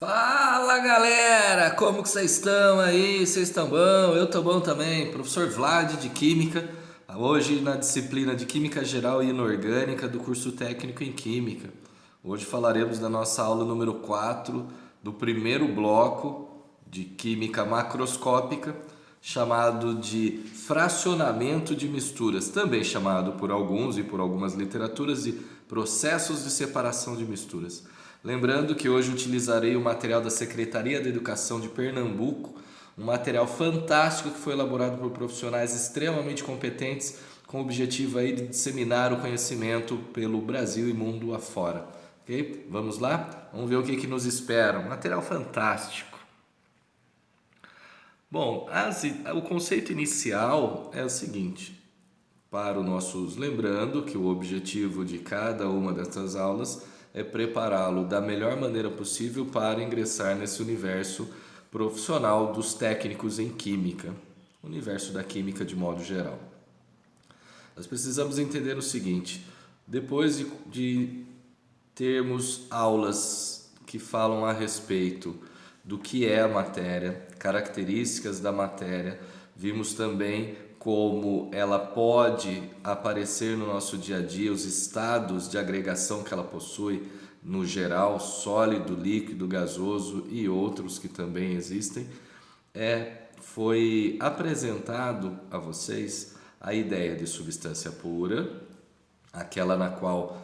Fala galera, como que vocês estão aí? Vocês estão bom? Eu tô bom também. Professor Vlad de Química, hoje na disciplina de Química Geral e Inorgânica do curso técnico em Química. Hoje falaremos da nossa aula número 4 do primeiro bloco de Química Macroscópica, chamado de fracionamento de misturas, também chamado por alguns e por algumas literaturas de processos de separação de misturas. Lembrando que hoje utilizarei o material da Secretaria da Educação de Pernambuco, um material fantástico que foi elaborado por profissionais extremamente competentes com o objetivo aí de disseminar o conhecimento pelo Brasil e mundo afora. Ok? Vamos lá? Vamos ver o que nos espera. Um material fantástico. Bom, o conceito inicial é o seguinte, para os nossos, lembrando que o objetivo de cada uma dessas aulas é prepará-lo da melhor maneira possível para ingressar nesse universo profissional dos técnicos em química, universo da química de modo geral. Nós precisamos entender o seguinte, depois de termos aulas que falam a respeito do que é a matéria, características da matéria, vimos também como ela pode aparecer no nosso dia a dia, os estados de agregação que ela possui, no geral, sólido, líquido, gasoso e outros que também existem. Foi apresentado a vocês a ideia de substância pura, aquela na qual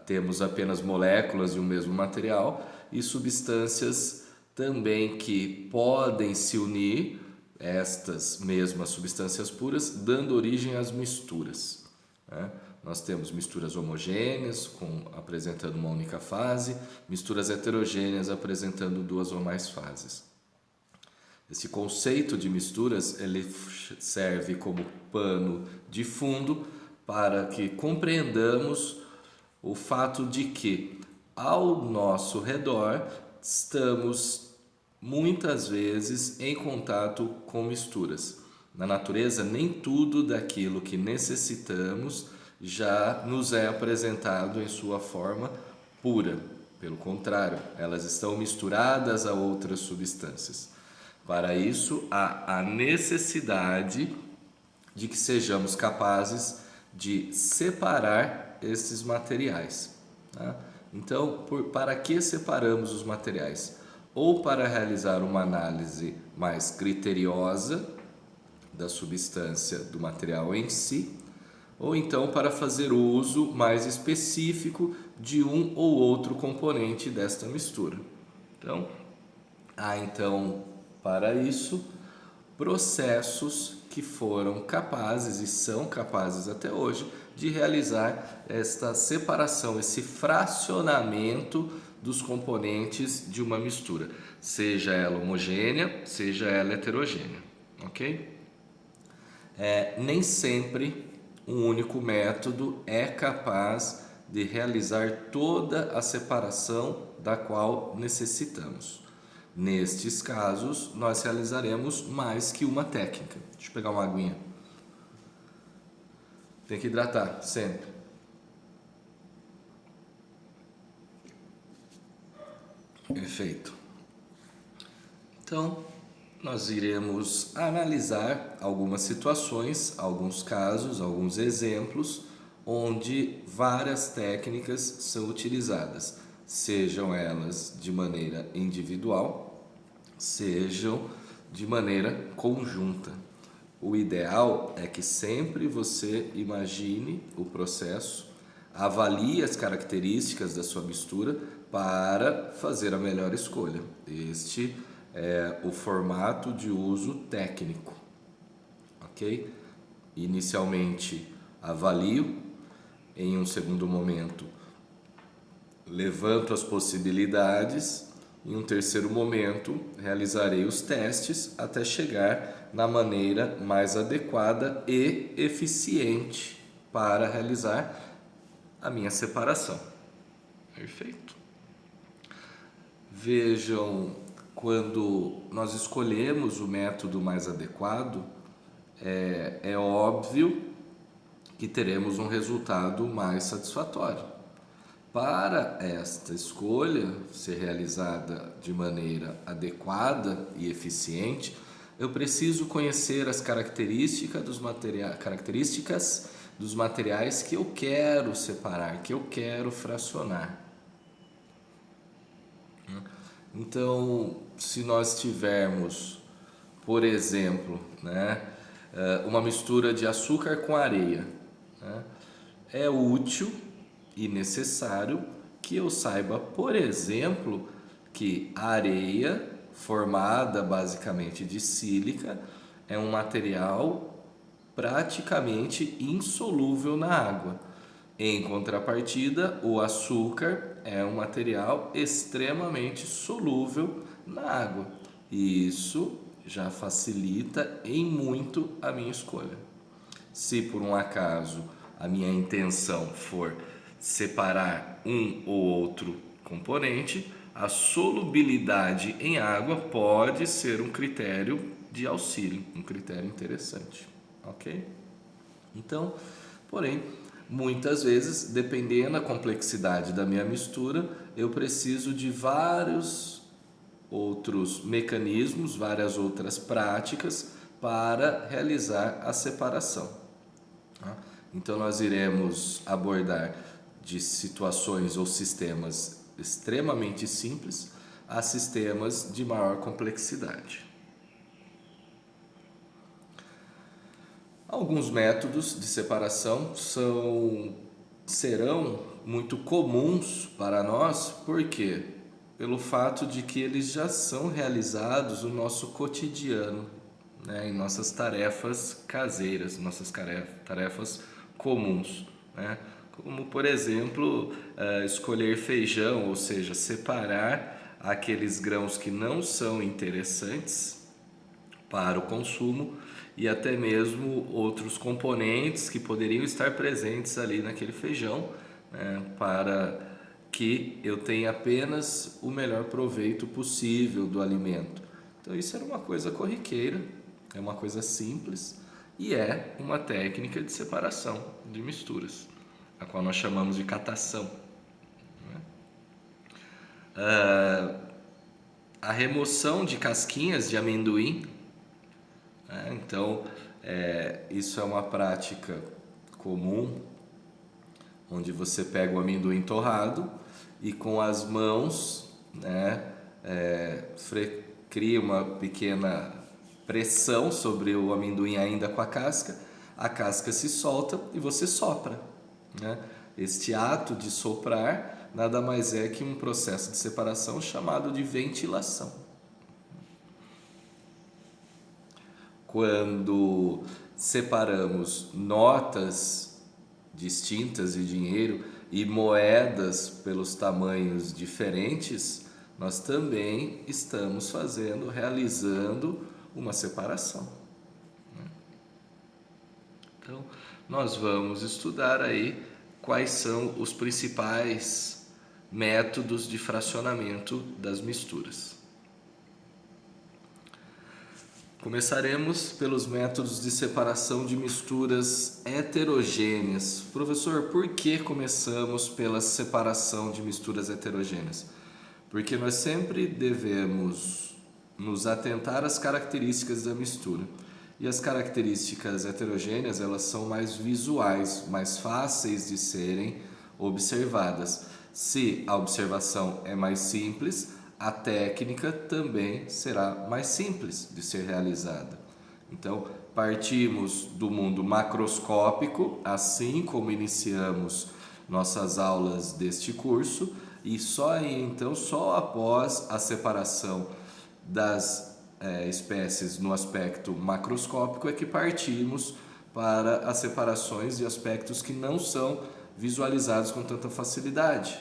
temos apenas moléculas de um mesmo material, e substâncias também que podem se unir, estas mesmas substâncias puras, dando origem às misturas. Né? Nós temos misturas homogêneas, apresentando uma única fase, misturas heterogêneas apresentando duas ou mais fases. Esse conceito de misturas ele serve como pano de fundo para que compreendamos o fato de que ao nosso redor estamos muitas vezes em contato com misturas. Na natureza, nem tudo daquilo que necessitamos já nos é apresentado em sua forma pura. Pelo contrário, elas estão misturadas a outras substâncias. Para isso, há a necessidade de que sejamos capazes de separar esses materiais. Tá? Então, para que separamos os materiais? Ou para realizar uma análise mais criteriosa da substância do material em si, ou então para fazer uso mais específico de um ou outro componente desta mistura. Então, para isso, processos que foram capazes e são capazes até hoje de realizar esta separação, esse fracionamento dos componentes de uma mistura, seja ela homogênea, seja ela heterogênea, ok? Nem sempre um único método é capaz de realizar toda a separação da qual necessitamos. Nestes casos, nós realizaremos mais que uma técnica. Deixa eu pegar uma aguinha. Tem que hidratar, sempre. Perfeito. Então, nós iremos analisar algumas situações, alguns casos, alguns exemplos, onde várias técnicas são utilizadas, sejam elas de maneira individual, sejam de maneira conjunta. O ideal é que sempre você imagine o processo, avalie as características da sua mistura para fazer a melhor escolha. Este é o formato de uso técnico, ok? Inicialmente avalio, em um segundo momento levanto as possibilidades, em um terceiro momento realizarei os testes até chegar na maneira mais adequada e eficiente para realizar a minha separação. Perfeito. Vejam, quando nós escolhemos o método mais adequado, é óbvio que teremos um resultado mais satisfatório. Para esta escolha ser realizada de maneira adequada e eficiente, eu preciso conhecer as características dos materiais que eu quero separar, que eu quero fracionar. Então, se nós tivermos, por exemplo, né, uma mistura de açúcar com areia, né, é útil e necessário que eu saiba, por exemplo, que a areia, formada basicamente de sílica, é um material praticamente insolúvel na água. Em contrapartida, o açúcar é um material extremamente solúvel na água. E isso já facilita em muito a minha escolha. Se por um acaso a minha intenção for separar um ou outro componente, a solubilidade em água pode ser um critério de auxílio, um critério interessante, ok? Então, porém, muitas vezes, dependendo da complexidade da minha mistura, eu preciso de vários outros mecanismos, várias outras práticas para realizar a separação. Então, nós iremos abordar de situações ou sistemas extremamente simples a sistemas de maior complexidade. Alguns métodos de separação serão muito comuns para nós, por quê? Pelo fato de que eles já são realizados no nosso cotidiano, né? Em nossas tarefas caseiras, nossas tarefas comuns, né? Como, por exemplo, escolher feijão, ou seja, separar aqueles grãos que não são interessantes para o consumo e até mesmo outros componentes que poderiam estar presentes ali naquele feijão, né, para que eu tenha apenas o melhor proveito possível do alimento. Então isso era uma coisa corriqueira, é uma coisa simples e é uma técnica de separação de misturas, a qual nós chamamos de catação. A remoção de casquinhas de amendoim, né? Então, isso é uma prática comum, onde você pega o amendoim torrado e com as mãos, né, cria uma pequena pressão sobre o amendoim ainda com a casca se solta e você sopra, né? Este ato de soprar nada mais é que um processo de separação chamado de ventilação. Quando separamos notas distintas de dinheiro e moedas pelos tamanhos diferentes, nós também estamos realizando uma separação. Então, nós vamos estudar aí quais são os principais métodos de fracionamento das misturas. Começaremos pelos métodos de separação de misturas heterogêneas. Professor, por que começamos pela separação de misturas heterogêneas? Porque nós sempre devemos nos atentar às características da mistura. E as características heterogêneas, elas são mais visuais, mais fáceis de serem observadas. Se a observação é mais simples, a técnica também será mais simples de ser realizada. Então, partimos do mundo macroscópico, assim como iniciamos nossas aulas deste curso, e só após a separação das espécies no aspecto macroscópico é que partimos para as separações de aspectos que não são visualizados com tanta facilidade.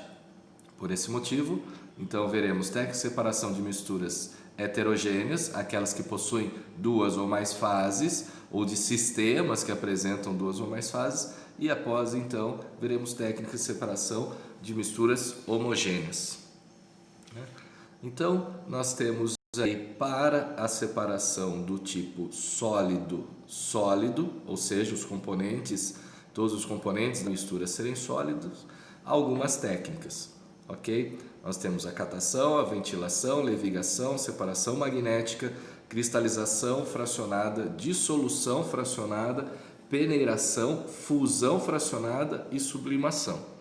Por esse motivo, então veremos técnica de separação de misturas heterogêneas, aquelas que possuem duas ou mais fases, ou de sistemas que apresentam duas ou mais fases, e após então veremos técnicas de separação de misturas homogêneas. Então, nós temos aí para a separação do tipo sólido, ou seja, todos os componentes da mistura serem sólidos, algumas técnicas, ok? Nós temos a catação, a ventilação, levigação, separação magnética, cristalização fracionada, dissolução fracionada, peneiração, fusão fracionada e sublimação.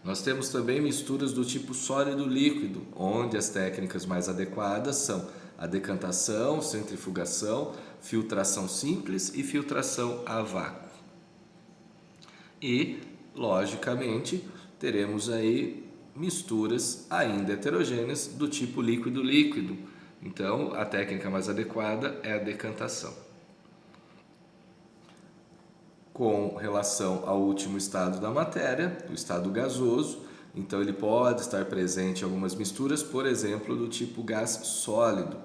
Nós temos também misturas do tipo sólido-líquido, onde as técnicas mais adequadas são a decantação, centrifugação, filtração simples e filtração a vácuo. E, logicamente, teremos aí misturas ainda heterogêneas do tipo líquido-líquido. Então, a técnica mais adequada é a decantação. Com relação ao último estado da matéria, o estado gasoso, então ele pode estar presente em algumas misturas, por exemplo, do tipo gás sólido.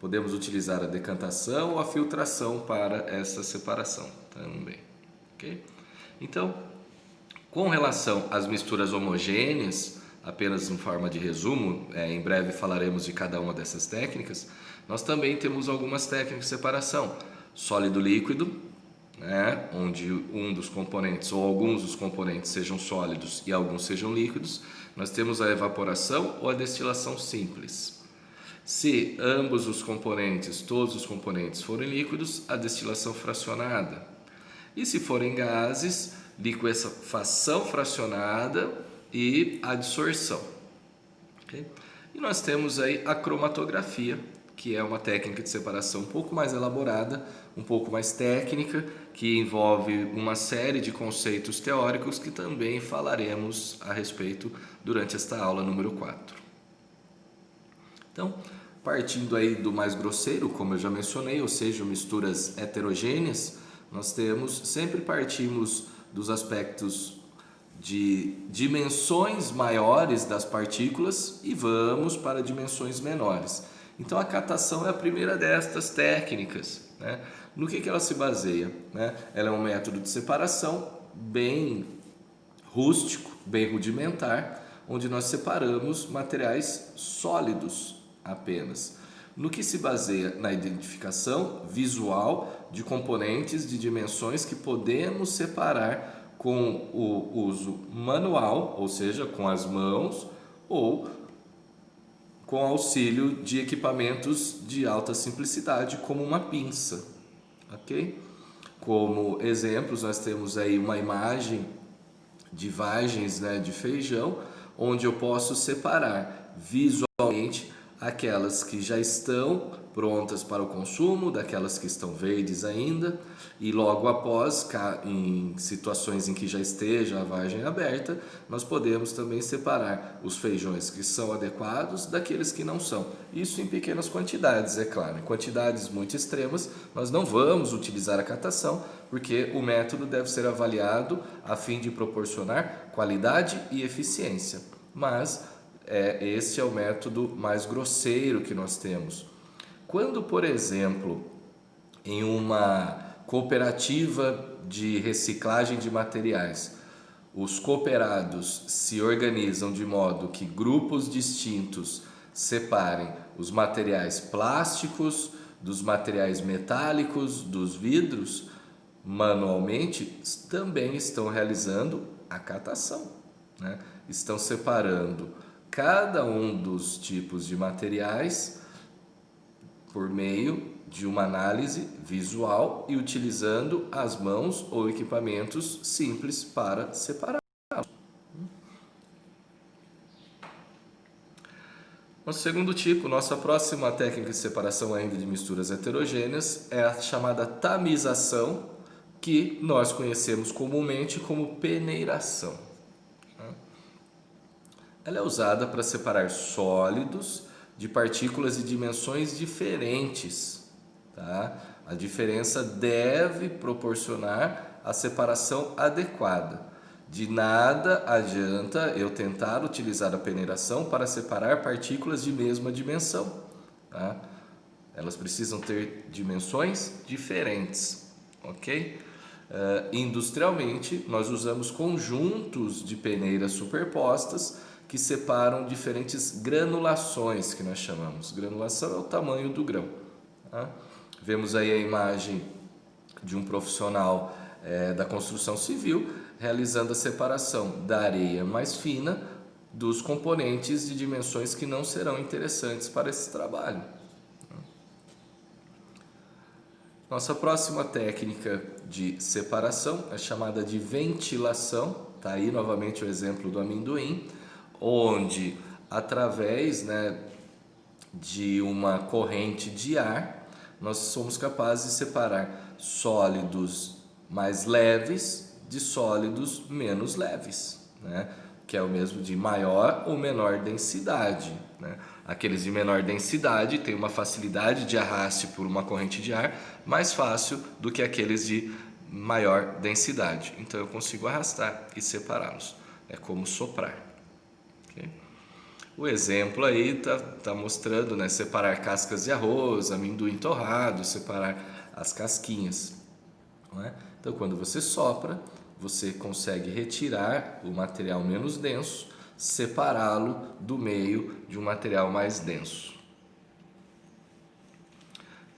Podemos utilizar a decantação ou a filtração para essa separação também. Okay? Então, com relação às misturas homogêneas, apenas em forma de resumo, em breve falaremos de cada uma dessas técnicas, nós também temos algumas técnicas de separação. Sólido-líquido, onde um dos componentes ou alguns dos componentes sejam sólidos e alguns sejam líquidos. Nós temos a evaporação ou a destilação simples. Se ambos os componentes, todos os componentes forem líquidos, a destilação fracionada. E se forem gases, liquefação fracionada e adsorção. Okay? E nós temos aí a cromatografia, que é uma técnica de separação um pouco mais elaborada, um pouco mais técnica, que envolve uma série de conceitos teóricos que também falaremos a respeito durante esta aula número 4. Então, partindo aí do mais grosseiro, como eu já mencionei, ou seja, misturas heterogêneas, nós sempre partimos dos aspectos de dimensões maiores das partículas e vamos para dimensões menores. Então a catação é a primeira destas técnicas. No que ela se baseia? Ela é um método de separação bem rústico, bem rudimentar, onde nós separamos materiais sólidos apenas. No que se baseia na identificação visual de componentes de dimensões que podemos separar com o uso manual, ou seja, com as mãos, ou com auxílio de equipamentos de alta simplicidade, como uma pinça, ok? Como exemplos, nós temos aí uma imagem de vagens de feijão, onde eu posso separar visualmente aquelas que já estão prontas para o consumo, daquelas que estão verdes ainda, e logo após, em situações em que já esteja a vagem aberta, nós podemos também separar os feijões que são adequados daqueles que não são. Isso em pequenas quantidades, é claro. Em quantidades muito extremas, nós não vamos utilizar a catação, porque o método deve ser avaliado a fim de proporcionar qualidade e eficiência. Mas este é o método mais grosseiro que nós temos. Quando, por exemplo, em uma cooperativa de reciclagem de materiais, os cooperados se organizam de modo que grupos distintos separem os materiais plásticos dos materiais metálicos, dos vidros, manualmente, também estão realizando a catação. Estão separando cada um dos tipos de materiais por meio de uma análise visual e utilizando as mãos ou equipamentos simples para separar. Nosso segundo tipo, nossa próxima técnica de separação ainda de misturas heterogêneas é a chamada tamização, que nós conhecemos comumente como peneiração. Ela é usada para separar sólidos de partículas de dimensões diferentes. A diferença deve proporcionar a separação adequada. De nada adianta eu tentar utilizar a peneiração para separar partículas de mesma dimensão. Elas precisam ter dimensões diferentes, ok? Industrialmente, nós usamos conjuntos de peneiras superpostas que separam diferentes granulações, que nós chamamos. Granulação é o tamanho do grão. Vemos aí a imagem de um profissional da construção civil realizando a separação da areia mais fina dos componentes de dimensões que não serão interessantes para esse trabalho. Nossa próxima técnica de separação é chamada de ventilação. Está aí novamente o exemplo do amendoim, onde através, de uma corrente de ar, nós somos capazes de separar sólidos mais leves de sólidos menos leves, que é o mesmo de maior ou menor densidade. Aqueles de menor densidade têm uma facilidade de arraste por uma corrente de ar mais fácil do que aqueles de maior densidade. Então eu consigo arrastar e separá-los. É como soprar. Okay? O exemplo aí tá mostrando, separar cascas de arroz, amendoim torrado, separar as casquinhas. Não é? Então, quando você sopra, você consegue retirar o material menos denso, separá-lo do meio de um material mais denso.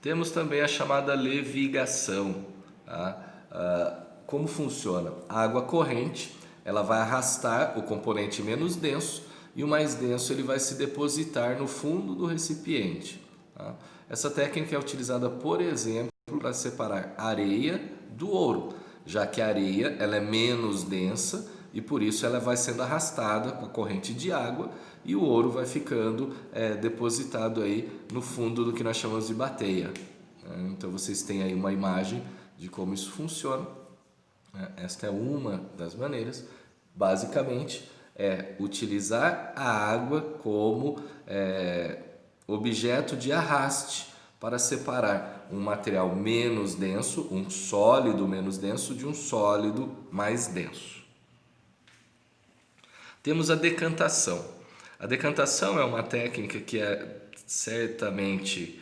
Temos também a chamada levigação. Tá? Como funciona? A água corrente, ela vai arrastar o componente menos denso e o mais denso ele vai se depositar no fundo do recipiente. Tá? Essa técnica é utilizada, por exemplo, para separar areia do ouro, já que a areia ela é menos densa e por isso ela vai sendo arrastada com a corrente de água e o ouro vai ficando depositado aí no fundo do que nós chamamos de bateia. Então vocês têm aí uma imagem de como isso funciona. Esta é uma das maneiras. Basicamente é utilizar a água como objeto de arraste para separar um material menos denso, um sólido menos denso, de um sólido mais denso. Temos a decantação. A decantação é uma técnica que é certamente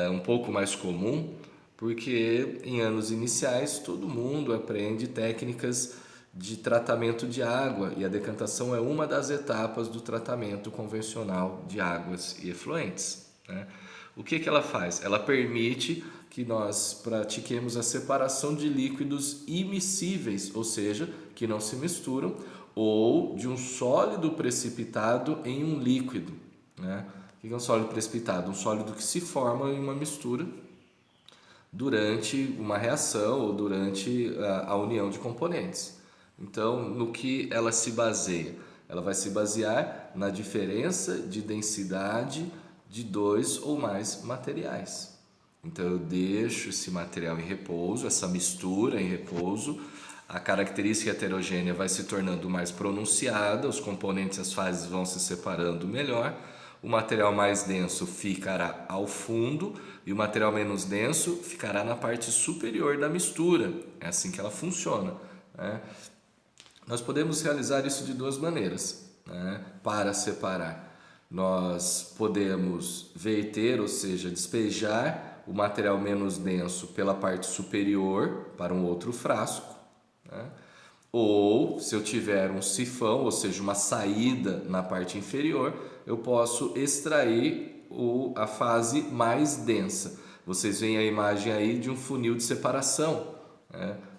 um pouco mais comum, porque em anos iniciais todo mundo aprende técnicas de tratamento de água e a decantação é uma das etapas do tratamento convencional de águas e efluentes. O que ela faz? Ela permite que nós pratiquemos a separação de líquidos immiscíveis, ou seja, que não se misturam, ou de um sólido precipitado em um líquido. O que é um sólido precipitado? Um sólido que se forma em uma mistura durante uma reação ou durante a união de componentes. Então, no que ela se baseia? Ela vai se basear na diferença de densidade de dois ou mais materiais. Então eu deixo esse material em repouso, essa mistura em repouso, a característica heterogênea vai se tornando mais pronunciada, os componentes, as fases vão se separando melhor, o material mais denso ficará ao fundo e o material menos denso ficará na parte superior da mistura. É assim que ela funciona. Nós podemos realizar isso de duas maneiras para separar. Nós podemos verter, ou seja, despejar o material menos denso pela parte superior para um outro frasco. Ou, se eu tiver um sifão, ou seja, uma saída na parte inferior, eu posso extrair a fase mais densa. Vocês veem a imagem aí de um funil de separação,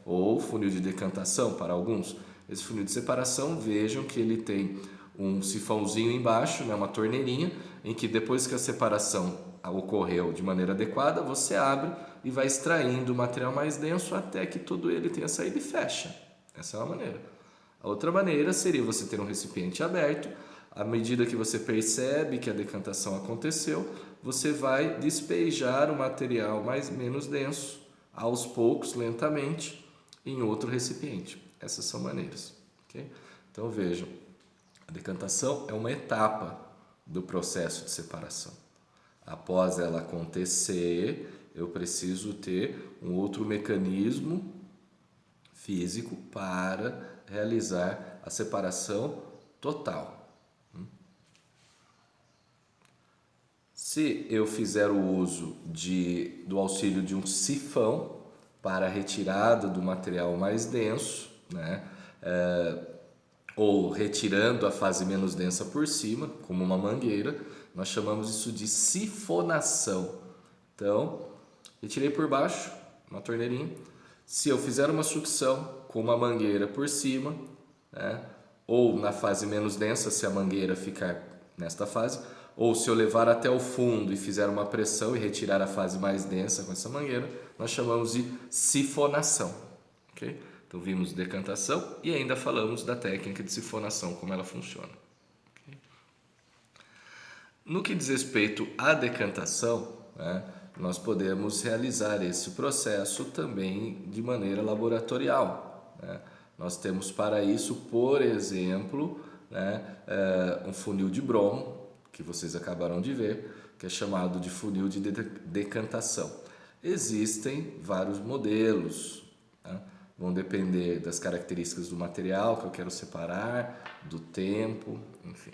ou funil de decantação para alguns. Esse funil de separação, vejam que ele tem um sifãozinho embaixo, uma torneirinha, em que depois que a separação ocorreu de maneira adequada, você abre e vai extraindo o material mais denso até que todo ele tenha saído e fecha. Essa é uma maneira. A outra maneira seria você ter um recipiente aberto, à medida que você percebe que a decantação aconteceu, você vai despejar o material menos denso, aos poucos, lentamente, em outro recipiente. Essas são maneiras. Okay? Então vejam, a decantação é uma etapa do processo de separação. Após ela acontecer, eu preciso ter um outro mecanismo físico para realizar a separação total. Se eu fizer o uso do auxílio de um sifão para a retirada do material mais denso, ou retirando a fase menos densa por cima, como uma mangueira, nós chamamos isso de sifonação. Então, retirei por baixo, uma torneirinha, Se eu fizer uma sucção com uma mangueira por cima, né, ou na fase menos densa, se a mangueira ficar nesta fase, ou se eu levar até o fundo e fizer uma pressão e retirar a fase mais densa com essa mangueira, nós chamamos de sifonação. Okay? Então vimos decantação e ainda falamos da técnica de sifonação, como ela funciona. Okay? No que diz respeito à decantação, né, nós podemos realizar esse processo também de maneira laboratorial, né? Nós temos para isso, por exemplo, né, um funil de Brom, que vocês acabaram de ver, que é chamado de funil de decantação. Existem vários modelos, né? Vão depender das características do material que eu quero separar, do tempo, enfim.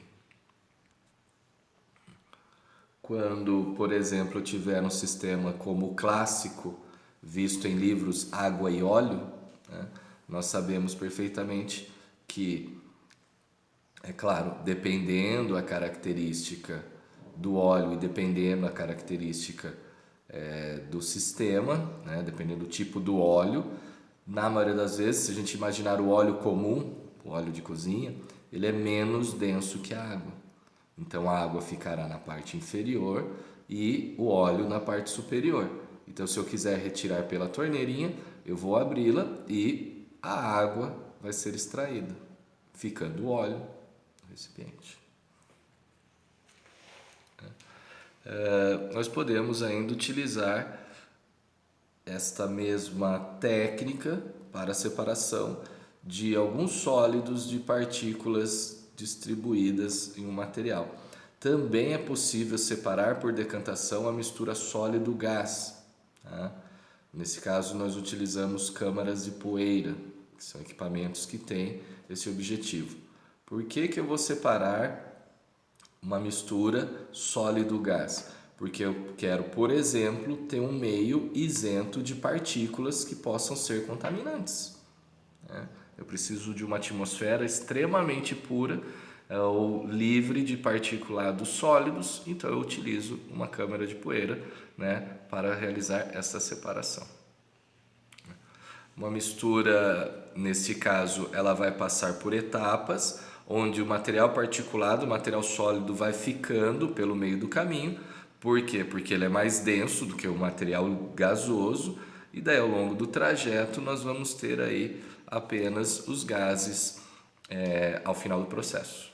Quando, por exemplo, eu tiver um sistema como o clássico, visto em livros Água e Óleo, né, nós sabemos perfeitamente que, é claro, dependendo a característica do óleo e dependendo a característica do sistema, né, dependendo do tipo do óleo, na maioria das vezes, se a gente imaginar o óleo comum, o óleo de cozinha, ele é menos denso que a água. Então a água ficará na parte inferior e o óleo na parte superior. Então se eu quiser retirar pela torneirinha, eu vou abri-la e a água vai ser extraída, ficando o óleo no recipiente. Nós podemos ainda utilizar esta mesma técnica para a separação de alguns sólidos de partículas distribuídas em um material. Também é possível separar por decantação a mistura sólido-gás. Tá? Nesse caso, nós utilizamos câmaras de poeira, que são equipamentos que têm esse objetivo. Por que eu vou separar uma mistura sólido-gás? Porque eu quero, por exemplo, ter um meio isento de partículas que possam ser contaminantes. Eu preciso de uma atmosfera extremamente pura ou livre de particulados sólidos, então eu utilizo uma câmara de poeira, né, para realizar essa separação. Uma mistura, nesse caso, ela vai passar por etapas, onde o material particulado, o material sólido vai ficando pelo meio do caminho. Por quê? Porque ele é mais denso do que o material gasoso e daí ao longo do trajeto nós vamos ter aí apenas os gases ao final do processo.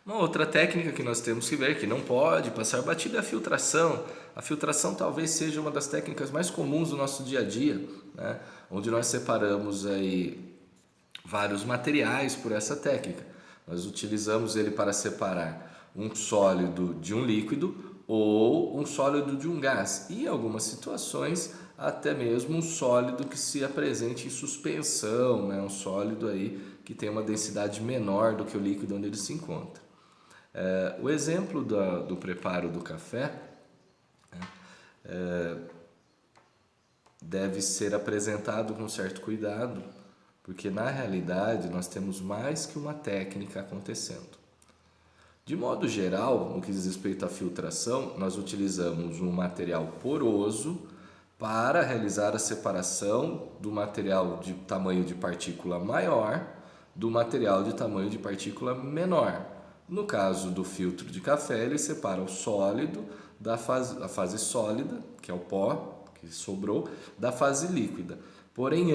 Uma outra técnica que nós temos que ver, que não pode passar batida, é a filtração. A filtração talvez seja uma das técnicas mais comuns do nosso dia a dia, né? Onde nós separamos aí vários materiais por essa técnica. Nós utilizamos ele para separar um sólido de um líquido ou um sólido de um gás. E em algumas situações, até mesmo um sólido que se apresente em suspensão, né? Um sólido aí que tem uma densidade menor do que o líquido onde ele se encontra. O exemplo do preparo do café deve ser apresentado com certo cuidado, porque na realidade nós temos mais que uma técnica acontecendo. De modo geral, no que diz respeito à filtração, nós utilizamos um material poroso para realizar a separação do material de tamanho de partícula maior do material de tamanho de partícula menor. No caso do filtro de café, ele separa o sólido a fase sólida, que é o pó que sobrou, da fase líquida. Porém,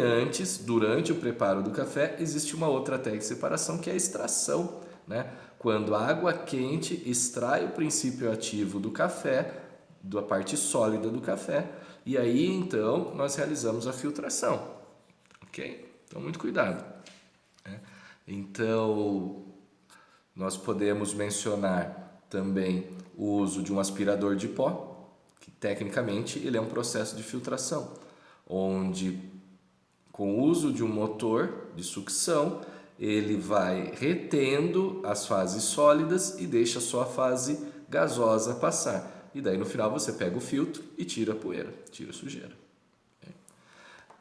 durante o preparo do café, existe uma outra técnica de separação, que é a extração, né? Quando a água quente extrai o princípio ativo do café, da parte sólida do café, e aí então nós realizamos a filtração. Ok? Então, muito cuidado. Então, nós podemos mencionar também o uso de um aspirador de pó, que tecnicamente ele é um processo de filtração, onde com o uso de um motor de sucção, ele vai retendo as fases sólidas e deixa só a fase gasosa passar. E daí no final você pega o filtro e tira a poeira, tira a sujeira.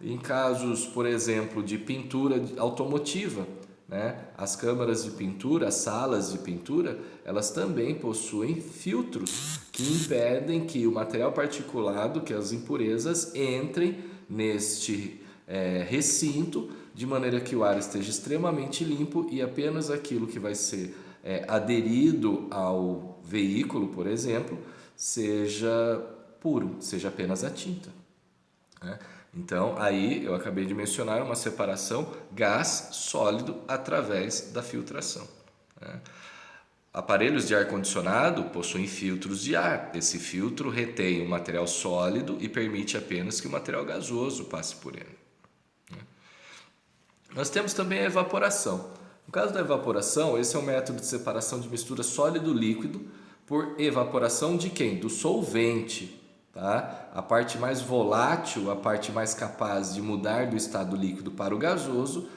Em casos, por exemplo, de pintura automotiva, né? As câmaras de pintura, as salas de pintura, elas também possuem filtros que impedem que o material particulado, que as impurezas, entrem neste recinto, de maneira que o ar esteja extremamente limpo e apenas aquilo que vai ser aderido ao veículo, por exemplo, seja puro, seja apenas a tinta, né? Então, aí eu acabei de mencionar uma separação gás-sólido através da filtração, né? Aparelhos de ar-condicionado possuem filtros de ar. Esse filtro retém o material sólido e permite apenas que o material gasoso passe por ele. Nós temos também a evaporação. No caso da evaporação, esse é um método de separação de mistura sólido-líquido por evaporação de quem? Do solvente. Tá? A parte mais volátil, a parte mais capaz de mudar do estado líquido para o gasoso,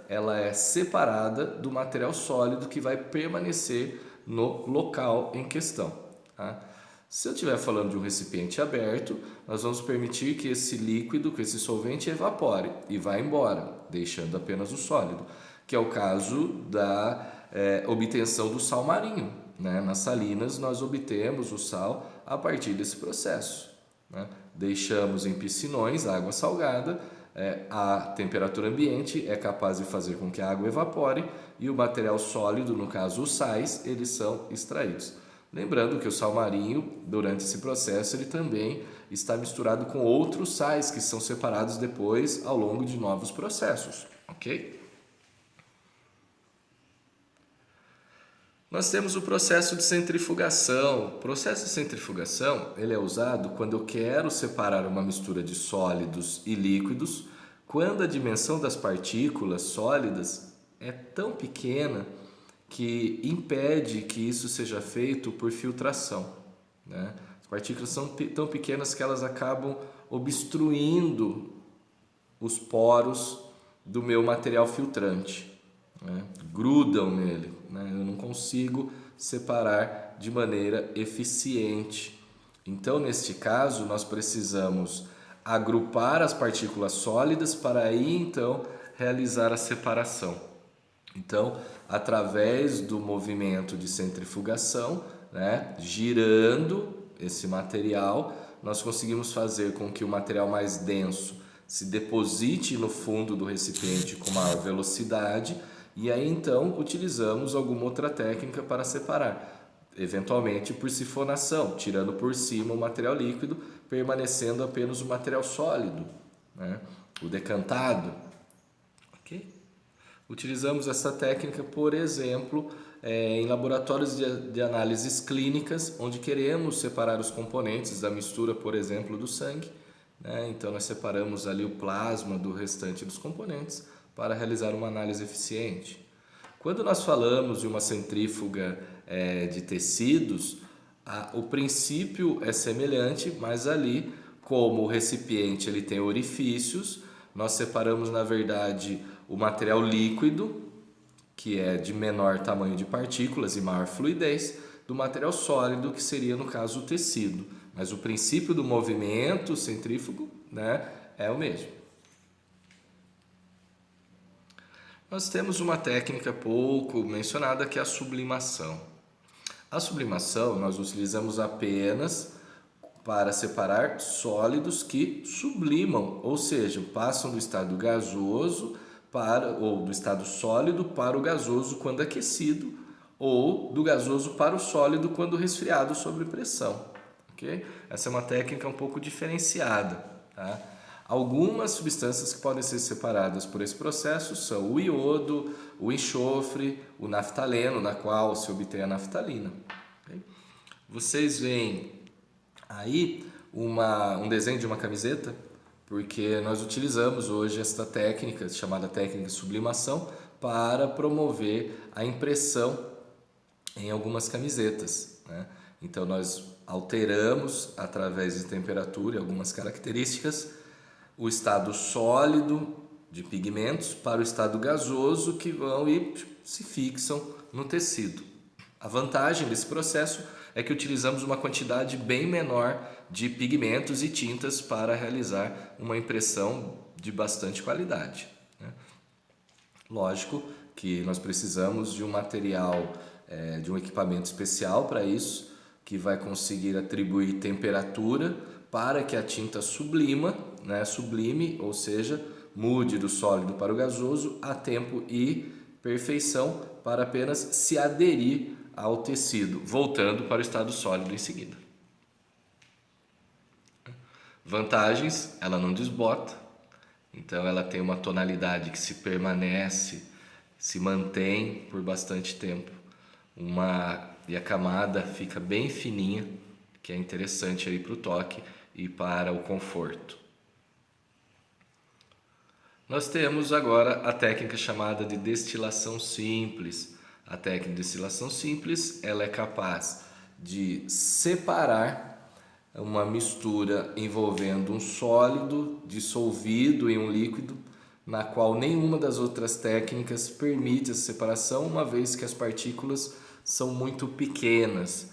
ela é separada do material sólido que vai permanecer no local em questão. Tá? Se eu estiver falando de um recipiente aberto, nós vamos permitir que esse líquido, que esse solvente evapore e vá embora, deixando apenas o sólido, que é o caso da obtenção do sal marinho, né? Nas salinas nós obtemos o sal a partir desse processo, né? Deixamos em piscinões água salgada, a temperatura ambiente é capaz de fazer com que a água evapore e o material sólido, no caso os sais, eles são extraídos. Lembrando que o sal marinho, durante esse processo, ele também está misturado com outros sais que são separados depois ao longo de novos processos, ok? Nós temos o processo de centrifugação. O processo de centrifugação, ele é usado quando eu quero separar uma mistura de sólidos e líquidos, quando a dimensão das partículas sólidas é tão pequena que impede que isso seja feito por filtração, né? As partículas são tão pequenas que elas acabam obstruindo os poros do meu material filtrante, né? Grudam nele, né? Eu não consigo separar de maneira eficiente. Então, neste caso, nós precisamos agrupar as partículas sólidas para aí então realizar a separação. Então, através do movimento de centrifugação, né, girando esse material, nós conseguimos fazer com que o material mais denso se deposite no fundo do recipiente com maior velocidade e aí então utilizamos alguma outra técnica para separar, eventualmente por sifonação, tirando por cima o material líquido, permanecendo apenas o material sólido, né, o decantado, ok? Utilizamos essa técnica, por exemplo, em laboratórios de análises clínicas, onde queremos separar os componentes da mistura, por exemplo, do sangue, né? Então, nós separamos ali o plasma do restante dos componentes para realizar uma análise eficiente. Quando nós falamos de uma centrífuga de tecidos, o princípio é semelhante, mas ali, como o recipiente ele tem orifícios, nós separamos, na verdade, o material líquido, que é de menor tamanho de partículas e maior fluidez, do material sólido, que seria, no caso, o tecido. Mas o princípio do movimento centrífugo, né, é o mesmo. Nós temos uma técnica pouco mencionada, que é a sublimação. A sublimação nós utilizamos apenas para separar sólidos que sublimam, ou seja, passam do estado gasoso ou do estado sólido para o gasoso quando aquecido, ou do gasoso para o sólido quando resfriado sob pressão, ok? Essa é uma técnica um pouco diferenciada, tá? Algumas substâncias que podem ser separadas por esse processo são o iodo, o enxofre, o naftaleno, na qual se obtém a naftalina, okay? Vocês veem aí um desenho de uma camiseta, porque nós utilizamos hoje esta técnica, chamada técnica de sublimação, para promover a impressão em algumas camisetas, né? Então nós alteramos, através de temperatura e algumas características, o estado sólido de pigmentos para o estado gasoso, que vão e se fixam no tecido. A vantagem desse processo é que utilizamos uma quantidade bem menor de pigmentos e tintas para realizar uma impressão de bastante qualidade, né? Lógico que nós precisamos de um material, de um equipamento especial para isso, que vai conseguir atribuir temperatura para que a tinta sublime, ou seja, mude do sólido para o gasoso a tempo e perfeição para apenas se aderir ao tecido, voltando para o estado sólido em seguida. Vantagens: ela não desbota, então ela tem uma tonalidade que se mantém por bastante tempo, e a camada fica bem fininha, que é interessante aí para o toque e para o conforto. Nós temos agora a técnica chamada de destilação simples. A técnica de destilação simples, ela é capaz de separar uma mistura envolvendo um sólido dissolvido em um líquido, na qual nenhuma das outras técnicas permite essa separação, uma vez que as partículas são muito pequenas.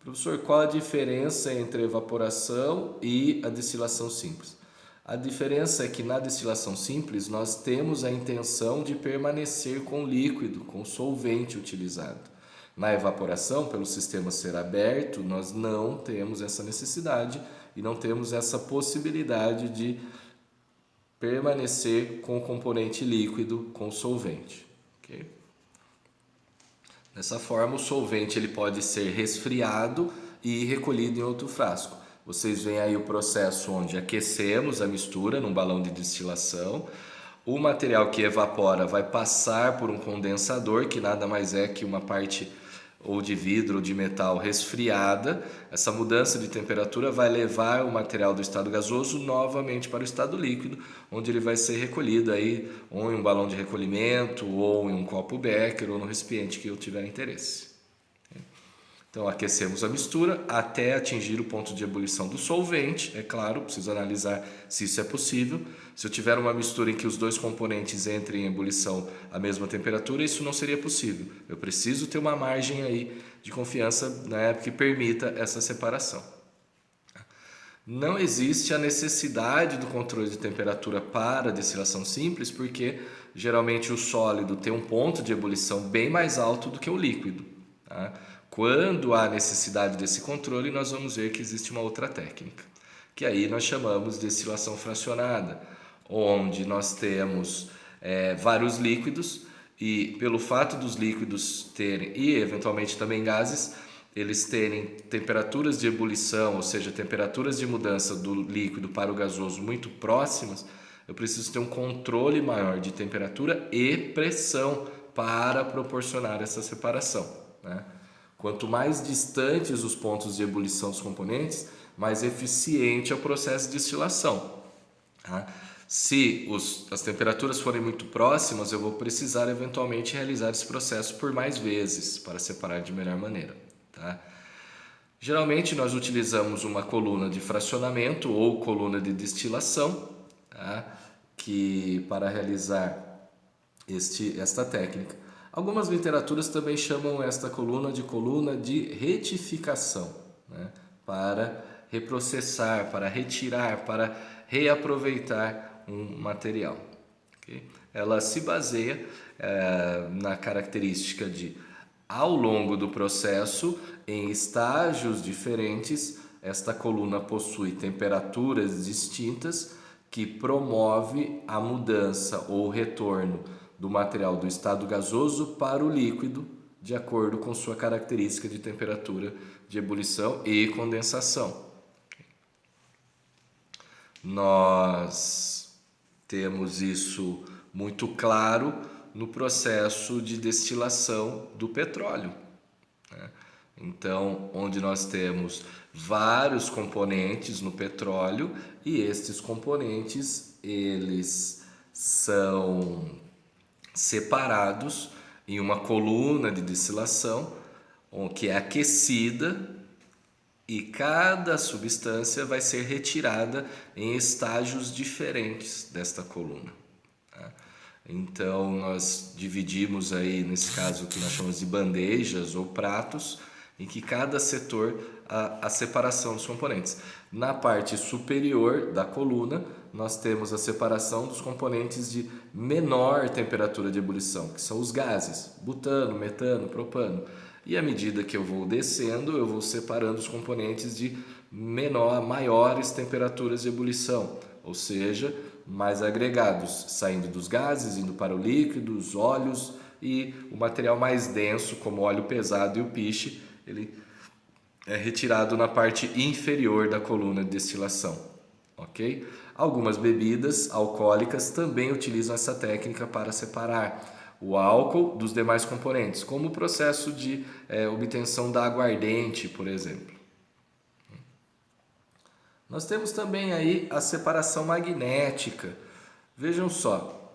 Professor, qual a diferença entre a evaporação e a destilação simples? A diferença é que na destilação simples nós temos a intenção de permanecer com o líquido, com o solvente utilizado. Na evaporação, pelo sistema ser aberto, nós não temos essa necessidade e não temos essa possibilidade de permanecer com o componente líquido, com o solvente. Okay? Dessa forma, o solvente ele pode ser resfriado e recolhido em outro frasco. Vocês veem aí o processo onde aquecemos a mistura num balão de destilação. O material que evapora vai passar por um condensador, que nada mais é que uma parte ou de vidro ou de metal resfriada. Essa mudança de temperatura vai levar o material do estado gasoso novamente para o estado líquido, onde ele vai ser recolhido aí, ou em um balão de recolhimento, ou em um copo Becker, ou no recipiente que eu tiver interesse. Então, aquecemos a mistura até atingir o ponto de ebulição do solvente. É claro, preciso analisar se isso é possível. Se eu tiver uma mistura em que os dois componentes entrem em ebulição à mesma temperatura, isso não seria possível. Eu preciso ter uma margem aí de confiança, né, que permita essa separação. Não existe a necessidade do controle de temperatura para a destilação simples, porque geralmente o sólido tem um ponto de ebulição bem mais alto do que o líquido. Tá? Quando há necessidade desse controle, nós vamos ver que existe uma outra técnica, que aí nós chamamos de destilação fracionada, onde nós temos vários líquidos e pelo fato dos líquidos terem, e eventualmente também gases, eles terem temperaturas de ebulição, ou seja, temperaturas de mudança do líquido para o gasoso muito próximas, eu preciso ter um controle maior de temperatura e pressão para proporcionar essa separação, né? Quanto mais distantes os pontos de ebulição dos componentes, mais eficiente é o processo de destilação. Tá? Se as temperaturas forem muito próximas, eu vou precisar eventualmente realizar esse processo por mais vezes para separar de melhor maneira. Tá? Geralmente nós utilizamos uma coluna de fracionamento ou coluna de destilação, tá? Que para realizar esta técnica. Algumas literaturas também chamam esta coluna de retificação, né? Para reprocessar, para retirar, para reaproveitar um material. Okay? Ela se baseia na característica de, ao longo do processo, em estágios diferentes, esta coluna possui temperaturas distintas que promove a mudança ou retorno do material do estado gasoso para o líquido, de acordo com sua característica de temperatura de ebulição e condensação. Nós temos isso muito claro no processo de destilação do petróleo, né? Então, onde nós temos vários componentes no petróleo e estes componentes, eles são separados em uma coluna de destilação que é aquecida e cada substância vai ser retirada em estágios diferentes desta coluna. Tá? Então nós dividimos aí, nesse caso o que nós chamamos de bandejas ou pratos, em que cada setor a separação dos componentes. Na parte superior da coluna, nós temos a separação dos componentes de menor temperatura de ebulição, que são os gases, butano, metano, propano. E à medida que eu vou descendo, eu vou separando os componentes de maiores temperaturas de ebulição, ou seja, mais agregados, saindo dos gases, indo para o líquido, os óleos e o material mais denso, como o óleo pesado e o piche, ele é retirado na parte inferior da coluna de destilação, ok? Algumas bebidas alcoólicas também utilizam essa técnica para separar o álcool dos demais componentes, como o processo de obtenção da aguardente, por exemplo. Nós temos também aí a separação magnética. Vejam só,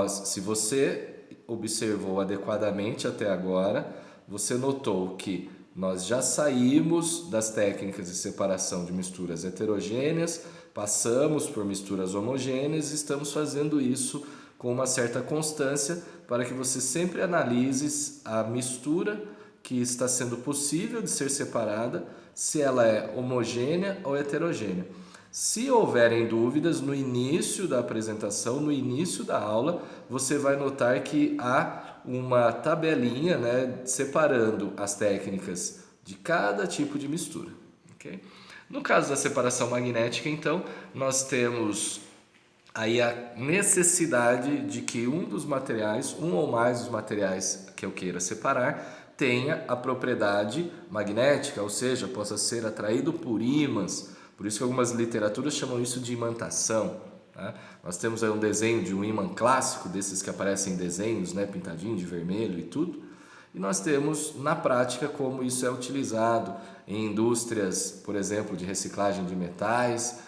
se você observou adequadamente até agora, você notou que nós já saímos das técnicas de separação de misturas heterogêneas, passamos por misturas homogêneas e estamos fazendo isso com uma certa constância para que você sempre analise a mistura que está sendo possível de ser separada, se ela é homogênea ou heterogênea. Se houverem dúvidas no início da apresentação, no início da aula, você vai notar que há uma tabelinha, né, separando as técnicas de cada tipo de mistura. Okay? No caso da separação magnética, então, nós temos aí a necessidade de que um ou mais dos materiais que eu queira separar, tenha a propriedade magnética, ou seja, possa ser atraído por ímãs. Por isso que algumas literaturas chamam isso de imantação. Tá? Nós temos aí um desenho de um ímã clássico, desses que aparecem em desenhos, né, pintadinho de vermelho e tudo. E nós temos na prática como isso é utilizado em indústrias, por exemplo, de reciclagem de metais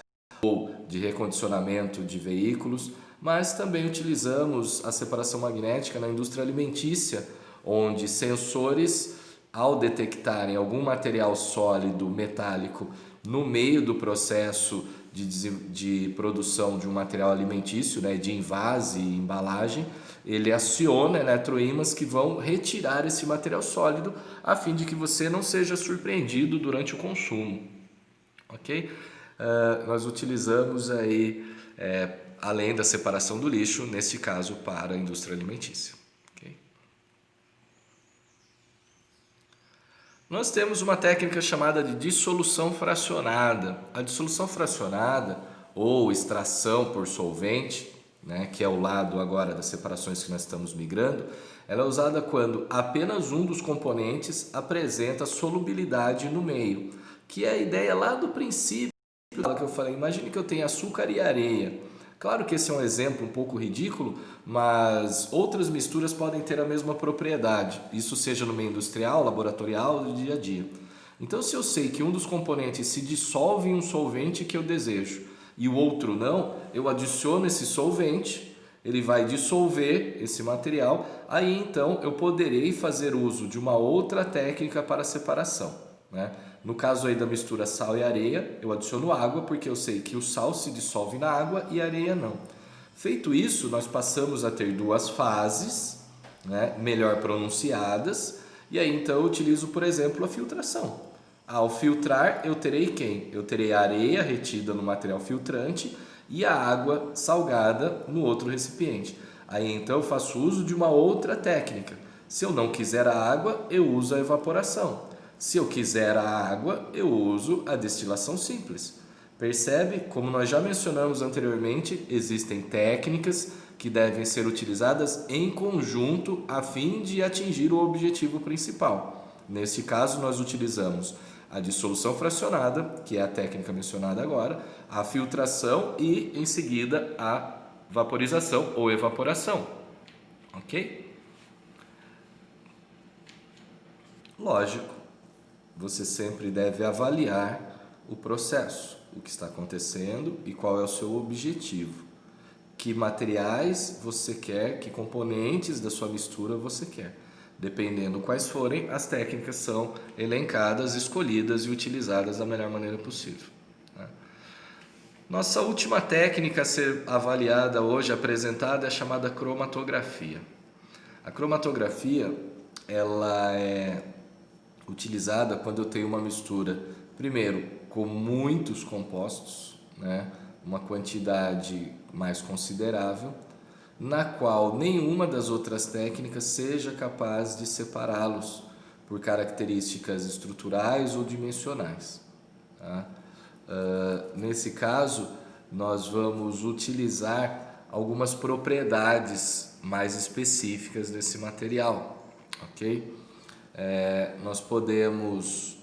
ou de recondicionamento de veículos, mas também utilizamos a separação magnética na indústria alimentícia, onde sensores, ao detectarem algum material sólido metálico no meio do processo de produção de um material alimentício, né, de envase e embalagem, ele aciona eletroímãs que vão retirar esse material sólido a fim de que você não seja surpreendido durante o consumo. Ok? Nós utilizamos aí, além da separação do lixo, neste caso para a indústria alimentícia. Okay? Nós temos uma técnica chamada de dissolução fracionada. A dissolução fracionada, ou extração por solvente, né, que é o lado agora das separações que nós estamos migrando, ela é usada quando apenas um dos componentes apresenta solubilidade no meio, que é a ideia lá do princípio que eu falei. Imagine que eu tenho açúcar e areia. Claro que esse é um exemplo um pouco ridículo, mas outras misturas podem ter a mesma propriedade, isso seja no meio industrial, laboratorial, do dia a dia. Então, se eu sei que um dos componentes se dissolve em um solvente que eu desejo e o outro não, eu adiciono esse solvente, ele vai dissolver esse material, aí então eu poderei fazer uso de uma outra técnica para separação, né? No caso aí da mistura sal e areia, eu adiciono água porque eu sei que o sal se dissolve na água e a areia não. Feito isso, nós passamos a ter duas fases, né, melhor pronunciadas, e aí então eu utilizo, por exemplo, a filtração. Ao filtrar, eu terei quem? Eu terei a areia retida no material filtrante e a água salgada no outro recipiente. Aí então eu faço uso de uma outra técnica. Se eu não quiser a água, eu uso a evaporação. Se eu quiser a água, eu uso a destilação simples. Percebe? Como nós já mencionamos anteriormente, existem técnicas que devem ser utilizadas em conjunto a fim de atingir o objetivo principal. Nesse caso, nós utilizamos a dissolução fracionada, que é a técnica mencionada agora, a filtração e, em seguida, a vaporização ou evaporação. Ok? Lógico, você sempre deve avaliar o processo, o que está acontecendo e qual é o seu objetivo. Que materiais você quer, que componentes da sua mistura você quer. Dependendo quais forem, as técnicas são elencadas, escolhidas e utilizadas da melhor maneira possível. Nossa última técnica a ser avaliada hoje, apresentada, é a chamada cromatografia. A cromatografia, ela é utilizada quando eu tenho uma mistura, primeiro, com muitos compostos, né? Uma quantidade mais considerável, na qual nenhuma das outras técnicas seja capaz de separá-los por características estruturais ou dimensionais. Tá? Nesse caso, nós vamos utilizar algumas propriedades mais específicas desse material, ok? Nós podemos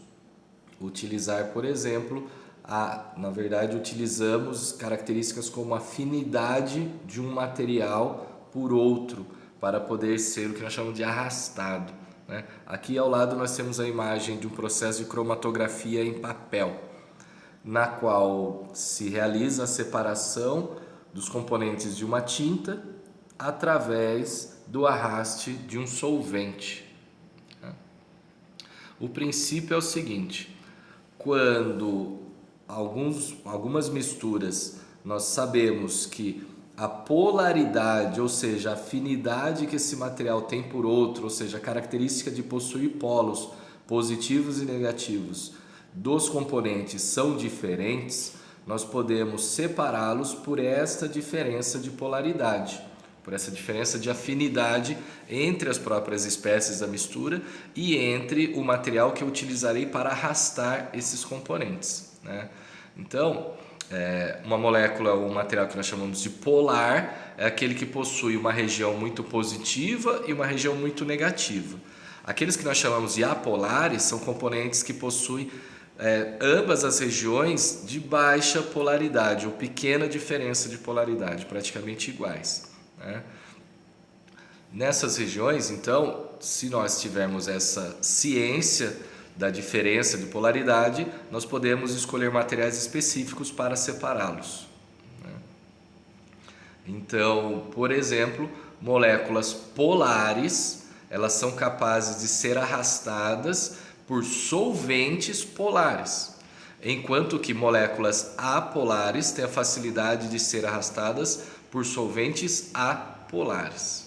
utilizar, por exemplo, na verdade utilizamos características como afinidade de um material por outro para poder ser o que nós chamamos de arrastado, né? Aqui ao lado nós temos a imagem de um processo de cromatografia em papel, na qual se realiza a separação dos componentes de uma tinta através do arraste de um solvente. O princípio é o seguinte: quando algumas misturas nós sabemos que a polaridade, ou seja, a afinidade que esse material tem por outro, ou seja, a característica de possuir polos positivos e negativos dos componentes são diferentes, nós podemos separá-los por esta diferença de polaridade, por essa diferença de afinidade entre as próprias espécies da mistura e entre o material que eu utilizarei para arrastar esses componentes, né? Então, uma molécula ou um material que nós chamamos de polar é aquele que possui uma região muito positiva e uma região muito negativa. Aqueles que nós chamamos de apolares são componentes que possuem ambas as regiões de baixa polaridade ou pequena diferença de polaridade, praticamente iguais, né? Nessas regiões, então, se nós tivermos essa ciência da diferença de polaridade, nós podemos escolher materiais específicos para separá-los, né? Então, por exemplo, moléculas polares, elas são capazes de ser arrastadas por solventes polares, enquanto que moléculas apolares têm a facilidade de ser arrastadas por solventes apolares.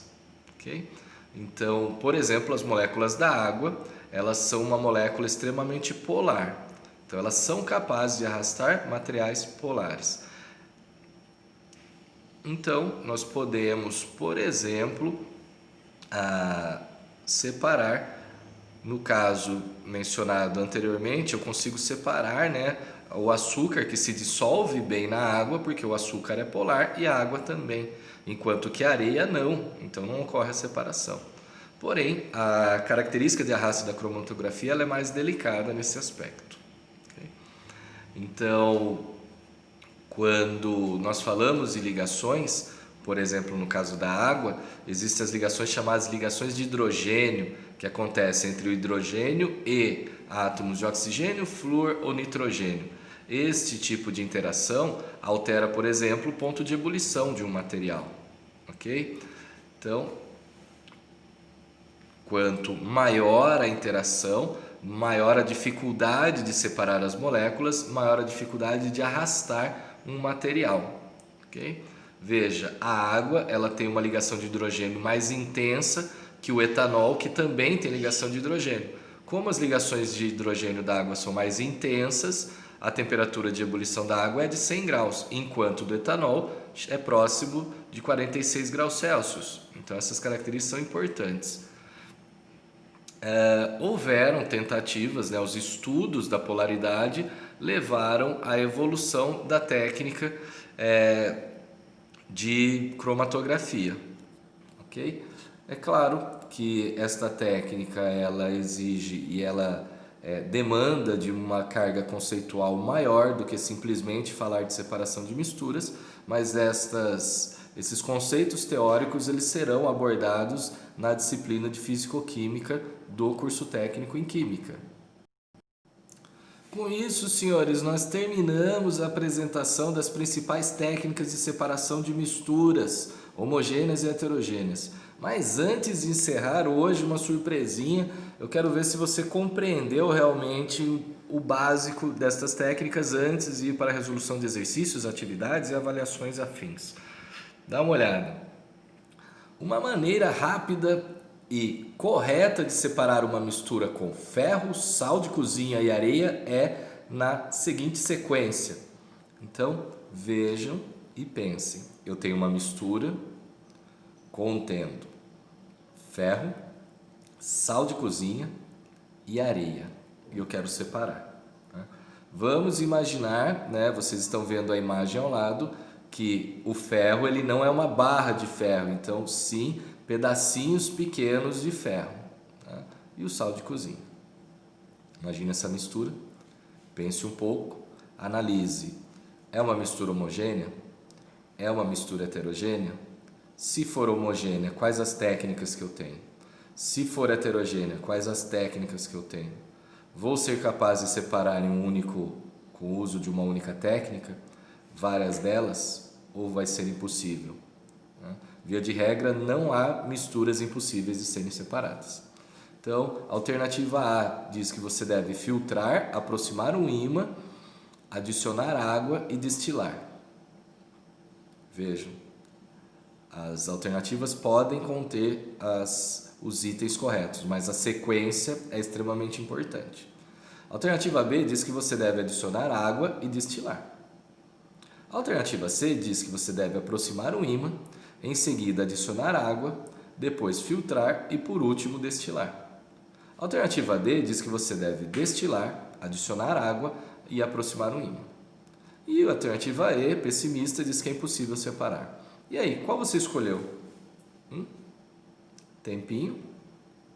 Okay? Então, por exemplo, as moléculas da água, elas são uma molécula extremamente polar. Então, elas são capazes de arrastar materiais polares. Então, nós podemos, por exemplo, separar, no caso mencionado anteriormente, eu consigo separar, né, o açúcar que se dissolve bem na água, porque o açúcar é polar e a água também, enquanto que a areia não, então não ocorre a separação. Porém, a característica de arraste da cromatografia ela é mais delicada nesse aspecto. Okay? Então, quando nós falamos de ligações, por exemplo, no caso da água, existem as ligações chamadas ligações de hidrogênio, que acontecem entre o hidrogênio e átomos de oxigênio, flúor ou nitrogênio. Este tipo de interação altera, por exemplo, o ponto de ebulição de um material. Ok? Então, quanto maior a interação, maior a dificuldade de separar as moléculas, maior a dificuldade de arrastar um material. Ok? Veja, a água ela tem uma ligação de hidrogênio mais intensa que o etanol, que também tem ligação de hidrogênio. Como as ligações de hidrogênio da água são mais intensas, a temperatura de ebulição da água é de 100 graus, enquanto do etanol é próximo de 46 graus Celsius. Então essas características são importantes. Houveram tentativas, né, os estudos da polaridade levaram à evolução da técnica de cromatografia. Ok? É claro que esta técnica ela exige e ela demanda de uma carga conceitual maior do que simplesmente falar de separação de misturas, mas esses conceitos teóricos eles serão abordados na disciplina de Físico-Química do curso técnico em Química. Com isso, senhores, nós terminamos a apresentação das principais técnicas de separação de misturas homogêneas e heterogêneas. Mas antes de encerrar hoje uma surpresinha, eu quero ver se você compreendeu realmente o básico destas técnicas antes de ir para a resolução de exercícios, atividades e avaliações afins. Dá uma olhada. Uma maneira rápida e correta de separar uma mistura com ferro, sal de cozinha e areia é na seguinte sequência. Então, vejam e pensem. Eu tenho uma mistura contendo ferro, sal de cozinha e areia. E eu quero separar. Vamos imaginar, né, vocês estão vendo a imagem ao lado, que o ferro ele não é uma barra de ferro, então sim pedacinhos pequenos de ferro, tá? E o sal de cozinha. Imagine essa mistura, pense um pouco, analise. É uma mistura homogênea? É uma mistura heterogênea? Se for homogênea, quais as técnicas que eu tenho? Se for heterogênea, quais as técnicas que eu tenho? Vou ser capaz de separar em um único, com o uso de uma única técnica, várias delas, ou vai ser impossível? Via de regra, não há misturas impossíveis de serem separadas. Então, a alternativa A diz que você deve filtrar, aproximar um ímã, adicionar água e destilar. Vejam, as alternativas podem conter os itens corretos, mas a sequência é extremamente importante. A alternativa B diz que você deve adicionar água e destilar. A alternativa C diz que você deve aproximar um ímã, em seguida adicionar água, depois filtrar e por último destilar. A alternativa D diz que você deve destilar, adicionar água e aproximar um ímã. E a alternativa E, pessimista, diz que é impossível separar. E aí, qual você escolheu? Tempinho,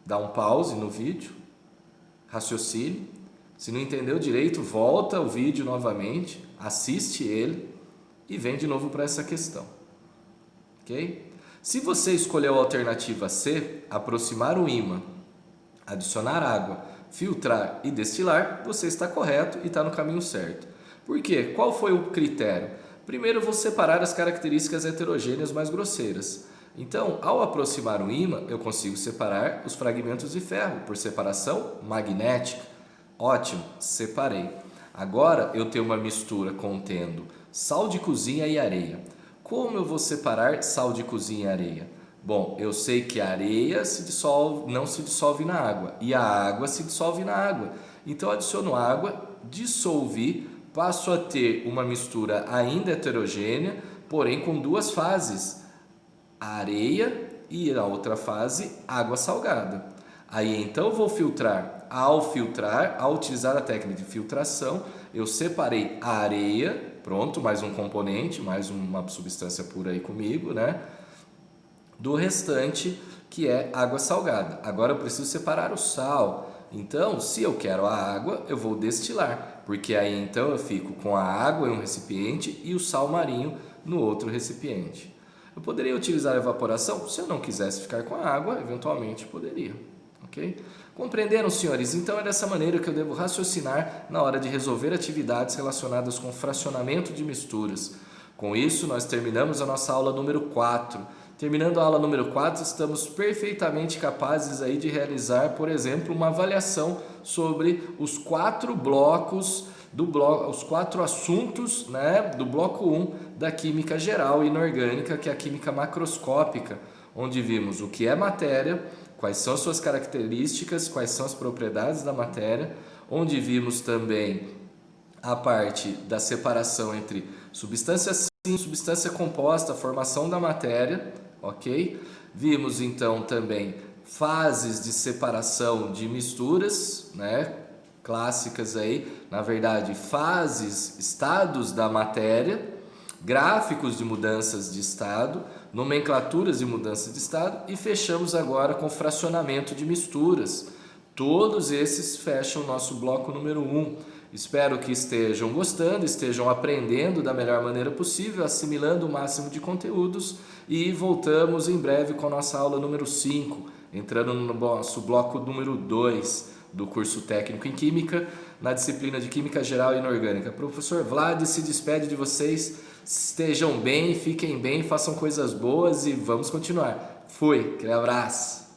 dá um pause no vídeo, raciocine. Se não entendeu direito, volta o vídeo novamente, assiste ele e vem de novo para essa questão. Ok? Se você escolheu a alternativa C, aproximar o ímã, adicionar água, filtrar e destilar, você está correto e está no caminho certo. Por quê? Qual foi o critério? Primeiro, eu vou separar as características heterogêneas mais grosseiras. Então, ao aproximar o ímã, eu consigo separar os fragmentos de ferro por separação magnética. Ótimo, separei. Agora eu tenho uma mistura contendo sal de cozinha e areia. Como eu vou separar sal de cozinha e areia? Bom, eu sei que a areia não se dissolve na água e a água se dissolve na água. Então adiciono água, dissolvi, passo a ter uma mistura ainda heterogênea, porém com duas fases, a areia e na outra fase, água salgada. Aí então eu vou filtrar. Ao utilizar a técnica de filtração, eu separei a areia, pronto, mais um componente, mais uma substância pura aí comigo, né? Do restante, que é água salgada. Agora eu preciso separar o sal. Então, se eu quero a água, eu vou destilar, porque aí então eu fico com a água em um recipiente e o sal marinho no outro recipiente. Eu poderia utilizar a evaporação? Se eu não quisesse ficar com a água, eventualmente poderia. Ok? Compreenderam, senhores? Então é dessa maneira que eu devo raciocinar na hora de resolver atividades relacionadas com fracionamento de misturas. Com isso, nós terminamos a nossa aula número 4. Terminando a aula número 4, estamos perfeitamente capazes aí de realizar, por exemplo, uma avaliação sobre os 4 blocos, os 4 assuntos, né, do bloco 1 da química geral e inorgânica, que é a química macroscópica, onde vimos o que é matéria, quais são suas características, quais são as propriedades da matéria, onde vimos também a parte da separação entre substância simples, substância composta, a formação da matéria, ok? Vimos então também fases de separação de misturas, né? Clássicas aí, na verdade, fases, estados da matéria, gráficos de mudanças de estado, nomenclaturas de mudança de estado e fechamos agora com fracionamento de misturas. Todos esses fecham o nosso bloco número 1. Espero que estejam gostando, estejam aprendendo da melhor maneira possível, assimilando o máximo de conteúdos e voltamos em breve com a nossa aula número 5, entrando no nosso bloco número 2 do curso técnico em Química, na disciplina de Química Geral e Inorgânica. Professor Vlad se despede de vocês, estejam bem, fiquem bem, façam coisas boas e vamos continuar. Fui, aquele abraço!